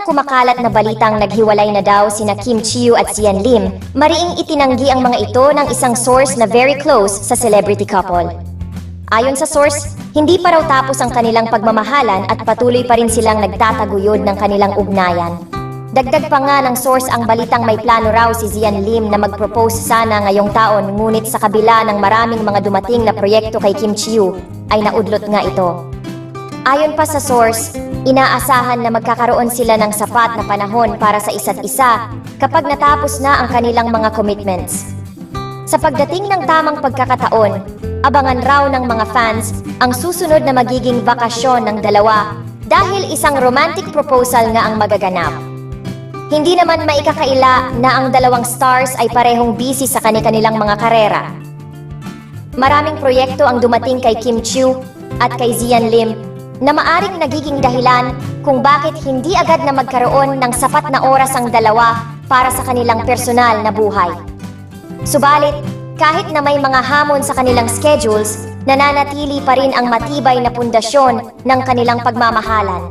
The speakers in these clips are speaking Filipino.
kumakalat na balitang naghiwalay na daw sina Kim Chiu at Sian Lim, mariing itinanggi ang mga ito ng isang source na very close sa celebrity couple. Ayon sa source, hindi pa raw tapos ang kanilang pagmamahalan at patuloy pa rin silang nagtataguyod ng kanilang ugnayan. Dagdag pa nga ng source ang balitang may plano raw si Sian Lim na mag-propose sana ngayong taon, ngunit sa kabila ng maraming mga dumating na proyekto kay Kim Chiu, ay naudlot nga ito. Ayon pa sa source, inaasahan na magkakaroon sila ng sapat na panahon para sa isa't isa kapag natapos na ang kanilang mga commitments. Sa pagdating ng tamang pagkakataon, abangan raw ng mga fans ang susunod na magiging bakasyon ng dalawa dahil isang romantic proposal nga ang magaganap. Hindi naman maikakaila na ang dalawang stars ay parehong busy sa kanilang mga karera. Maraming proyekto ang dumating kay Kim Chiu at kay Sian Lim na maaring nagiging dahilan kung bakit hindi agad na magkaroon ng sapat na oras ang dalawa para sa kanilang personal na buhay. Subalit, kahit na may mga hamon sa kanilang schedules, nananatili pa rin ang matibay na pundasyon ng kanilang pagmamahalan.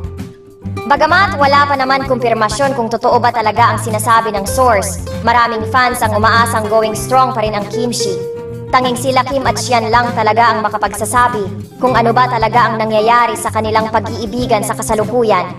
Bagamat wala pa naman kumpirmasyon kung totoo ba talaga ang sinasabi ng source, maraming fans ang umaasang going strong pa rin ang Kimchi. Tanging sila Kim at Sian lang talaga ang makapagsasabi kung ano ba talaga ang nangyayari sa kanilang pag-iibigan sa kasalukuyan.